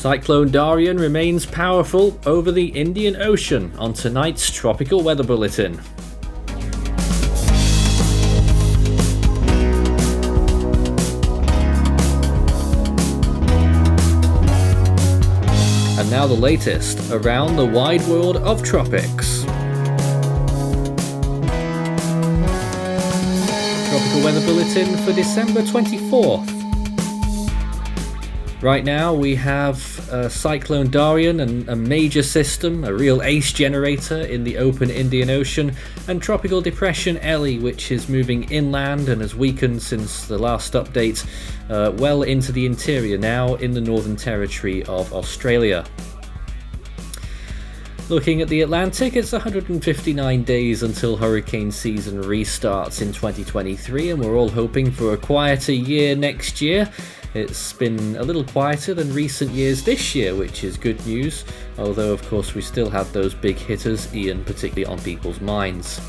Cyclone Darian remains powerful over the Indian Ocean on tonight's tropical weather bulletin. And now the latest around the wide world of tropics. Tropical weather bulletin for December 24th. Right now we have Cyclone Darian, and a major system, a real ace generator in the open Indian Ocean, and Tropical Depression Ellie, which is moving inland and has weakened since the last update, well into the interior now in the Northern Territory of Australia. Looking at the Atlantic, it's 159 days until hurricane season restarts in 2023, and we're all hoping for a quieter year next year. It's been a little quieter than recent years this year, which is good news, although of course we still have those big hitters, Ian particularly on people's minds.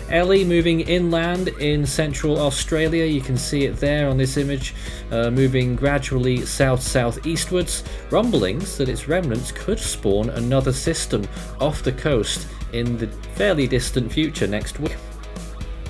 Ellie moving inland in central Australia, you can see it there on this image, moving gradually south-southeastwards. Rumblings that its remnants could spawn another system off the coast in the fairly distant future next week.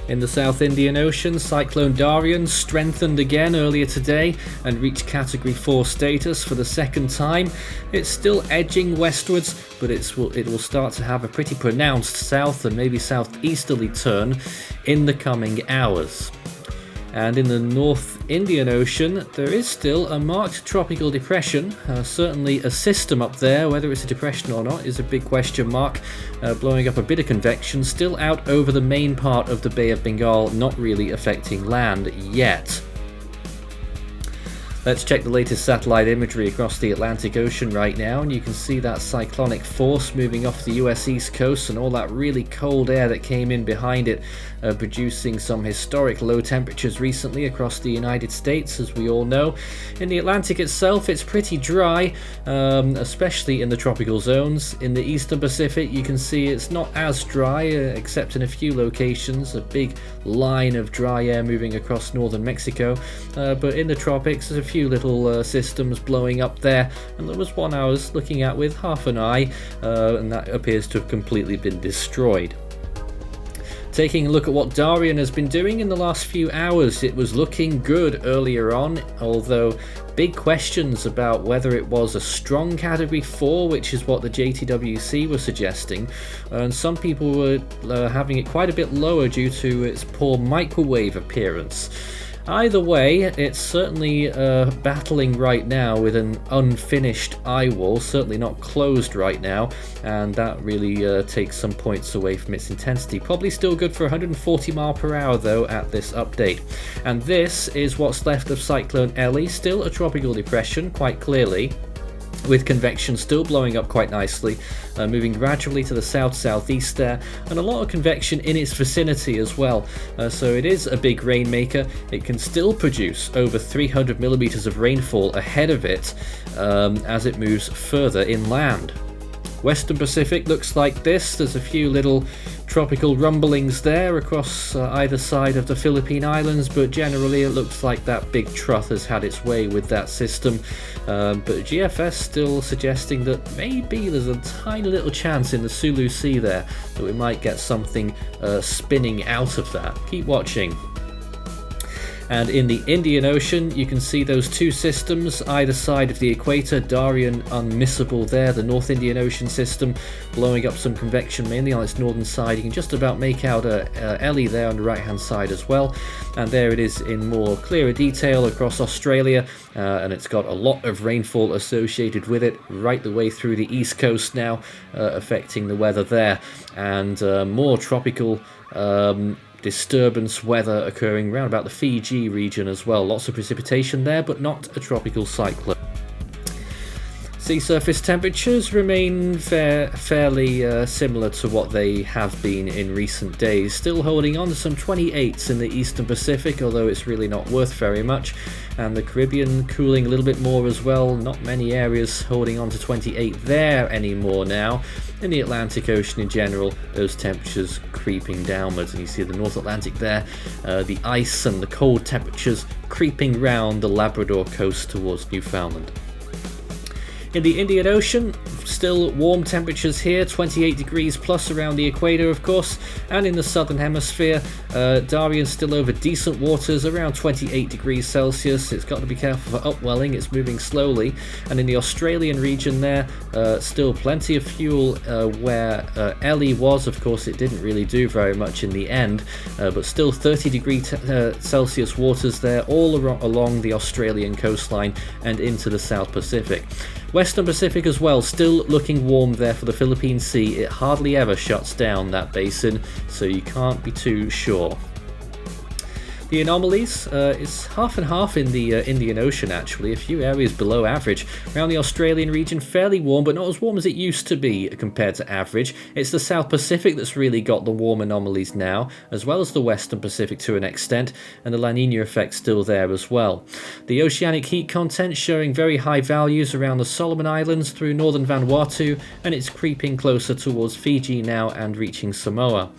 In the South Indian Ocean, Cyclone Darian strengthened again earlier today and reached Category 4 status for the second time. It's still edging westwards, but it will start to have a pretty pronounced south and maybe southeasterly turn in the coming hours. And in the North Indian Ocean, there is still a marked tropical depression. Certainly a system up there, whether it's a depression or not, is a big question mark. Blowing up a bit of convection, still out over the main part of the Bay of Bengal, not really affecting land yet. Let's check the latest satellite imagery across the Atlantic Ocean right now, and you can see that cyclonic force moving off the US East Coast and all that really cold air that came in behind it, producing some historic low temperatures recently across the United States, as we all know. In the Atlantic itself, it's pretty dry, especially in the tropical zones. In the Eastern Pacific, you can see it's not as dry, except in a few locations, a big line of dry air moving across northern Mexico, but in the tropics, there's a few little systems blowing up there, and there was one I was looking at with half an eye, and that appears to have completely been destroyed. Taking a look at what Darian has been doing in the last few hours, it was looking good earlier on, although big questions about whether it was a strong Category 4, which is what the JTWC was suggesting, and some people were having it quite a bit lower due to its poor microwave appearance. Either way, it's certainly battling right now with an unfinished eye wall, certainly not closed right now, and that really takes some points away from its intensity. Probably still good for 140 mile per hour though at this update. And this is what's left of Cyclone Ellie, still a tropical depression quite clearly, with convection still blowing up quite nicely, moving gradually to the south-southeast there, and a lot of convection in its vicinity as well. So it is a big rainmaker. It can still produce over 300 millimeters of rainfall ahead of it as it moves further inland. Western Pacific looks like this. There's a few little tropical rumblings there across either side of the Philippine Islands, but generally it looks like that big trough has had its way with that system. But GFS still suggesting that maybe there's a tiny little chance in the Sulu Sea there that we might get something spinning out of that. Keep watching. And in the Indian Ocean, you can see those two systems either side of the equator. Darian unmissable there, the North Indian Ocean system blowing up some convection mainly on its northern side. You can just about make out Ellie there on the right hand side as well, and there it is in more clearer detail across Australia, and it's got a lot of rainfall associated with it right the way through the east coast now, affecting the weather there, and more tropical disturbance weather occurring around about the Fiji region as well. Lots of precipitation there, but not a tropical cyclone. Sea surface temperatures remain fairly similar to what they have been in recent days, still holding on to some 28s in the Eastern Pacific, although it's really not worth very much, and the Caribbean cooling a little bit more as well. Not many areas holding on to 28 there anymore now. In the Atlantic Ocean in general, those temperatures creeping downwards, and you see the North Atlantic there, the ice and the cold temperatures creeping round the Labrador coast towards Newfoundland. In the Indian Ocean, still warm temperatures here, 28 degrees plus around the equator, of course, and in the southern hemisphere, Darian still over decent waters, around 28 degrees Celsius. It's got to be careful for upwelling, it's moving slowly. And in the Australian region there, still plenty of fuel where Ellie was. Of course, it didn't really do very much in the end, but still 30 degrees Celsius waters there, all along the Australian coastline and into the South Pacific. Western Pacific as well, still looking warm there for the Philippine Sea. It hardly ever shuts down, that basin, so you can't be too sure. The anomalies, it's half and half in the Indian Ocean actually, a few areas below average. Around the Australian region, fairly warm, but not as warm as it used to be compared to average. It's the South Pacific that's really got the warm anomalies now, as well as the Western Pacific to an extent, and the La Nina effect still there as well. The oceanic heat content showing very high values around the Solomon Islands through northern Vanuatu, and it's creeping closer towards Fiji now and reaching Samoa.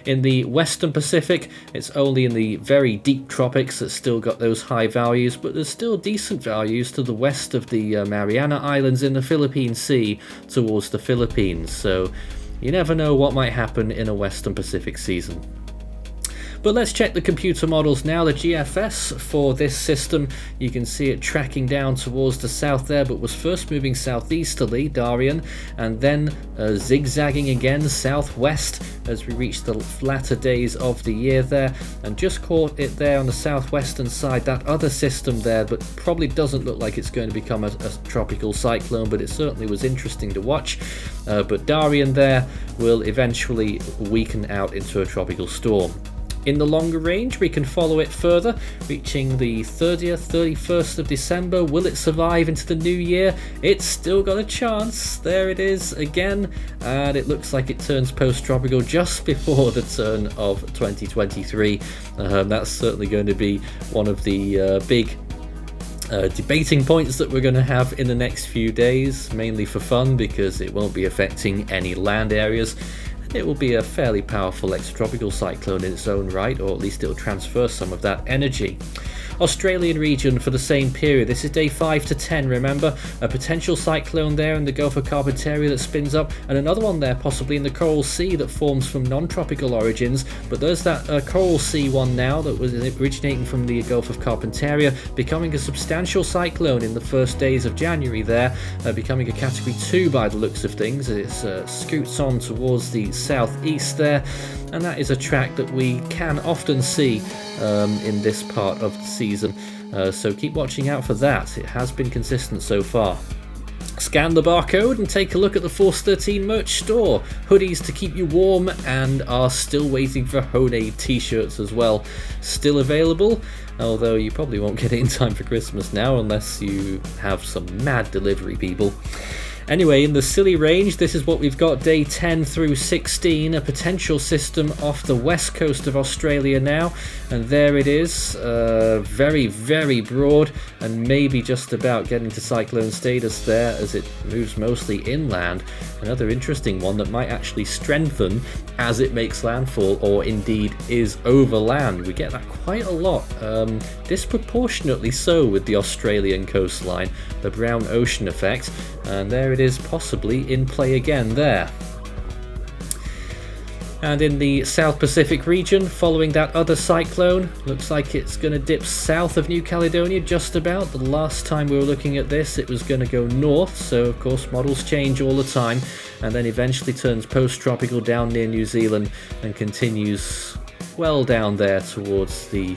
In the Western Pacific, it's only in the very deep tropics that's still got those high values, but there's still decent values to the west of the Mariana Islands in the Philippine Sea towards the Philippines, so you never know what might happen in a Western Pacific season. But let's check the computer models now. The GFS for this system, you can see it tracking down towards the south there, but was first moving southeasterly, Darian, and then zigzagging again southwest as we reach the latter days of the year there, and just caught it there on the southwestern side, that other system there, but probably doesn't look like it's going to become a tropical cyclone, but it certainly was interesting to watch. But Darian there will eventually weaken out into a tropical storm. In the longer range, we can follow it further, reaching the 30th, 31st of December. Will it survive into the new year? It's still got a chance. There it is again, and it looks like it turns post-tropical just before the turn of 2023. That's certainly going to be one of the big debating points that we're going to have in the next few days, mainly for fun because it won't be affecting any land areas. It will be a fairly powerful extratropical cyclone in its own right, or at least it will transfer some of that energy. Australian region for the same period. This is day 5 to 10, remember? A potential cyclone there in the Gulf of Carpentaria that spins up, and another one there possibly in the Coral Sea that forms from non-tropical origins, but there's that Coral Sea one now that was originating from the Gulf of Carpentaria, becoming a substantial cyclone in the first days of January there, becoming a category 2 by the looks of things. It scoots on towards the southeast there, and that is a track that we can often see in this part of the season, so keep watching out for that. It has been consistent so far. Scan the barcode and take a look at the Force 13 merch store. Hoodies to keep you warm, and are still waiting for Honey t-shirts as well. Still available, although you probably won't get it in time for Christmas now unless you have some mad delivery people. Anyway, in the Scilly range, this is what we've got day 10 through 16, a potential system off the west coast of Australia now, and there it is, very, very broad, and maybe just about getting to cyclone status there as it moves mostly inland. Another interesting one that might actually strengthen as it makes landfall, or indeed is over land. We get that quite a lot, disproportionately so with the Australian coastline, the brown ocean effect, and there it is possibly in play again there. And in the South Pacific region, following that other cyclone, looks like it's going to dip south of New Caledonia just about. The last time we were looking at this, it was going to go north, so of course models change all the time, and then eventually turns post-tropical down near New Zealand and continues well down there towards the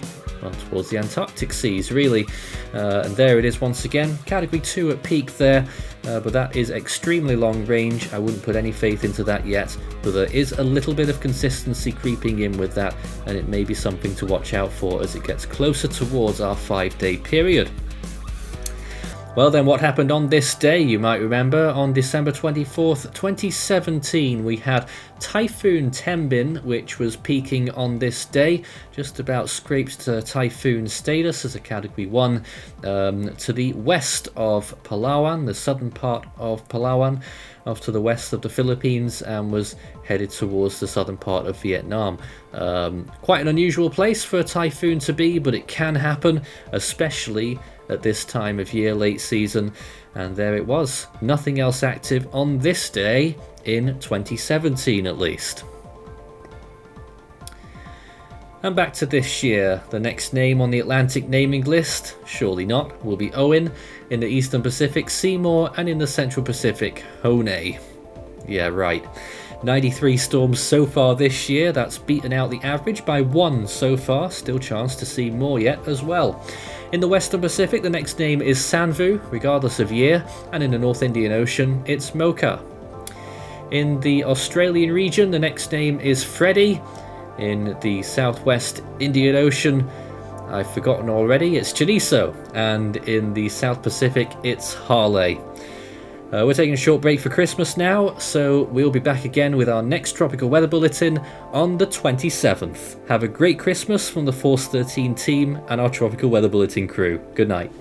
Antarctic seas, really. And there it is once again, category 2 at peak there, but that is extremely long range. I wouldn't put any faith into that yet, but there is a little bit of consistency creeping in with that, and it may be something to watch out for as it gets closer towards our 5-day period. Well then, what happened on this day? You might remember on December 24th, 2017, we had Typhoon Tembin, which was peaking on this day, just about scraped to typhoon status as a category 1 to the west of Palawan, the southern part of Palawan, off to the west of the Philippines, and was headed towards the southern part of Vietnam. Quite an unusual place for a typhoon to be, but it can happen, especially at this time of year, late season, and there it was. Nothing else active on this day in 2017 at least. And back to this year, the next name on the Atlantic naming list, surely not, will be Owen, in the Eastern Pacific, Seymour, and in the Central Pacific, Hone. Yeah, right. 93 storms so far this year, that's beaten out the average by 1 so far, still chance to see more yet as well. In the Western Pacific, the next name is Sanvu, regardless of year, and in the North Indian Ocean, it's Mocha. In the Australian region, the next name is Freddy. In the Southwest Indian Ocean, I've forgotten already, it's Chiniso, and in the South Pacific, it's Harley. We're taking a short break for Christmas now, so we'll be back again with our next Tropical Weather Bulletin on the 27th. Have a great Christmas from the Force 13 team and our Tropical Weather Bulletin crew. Good night.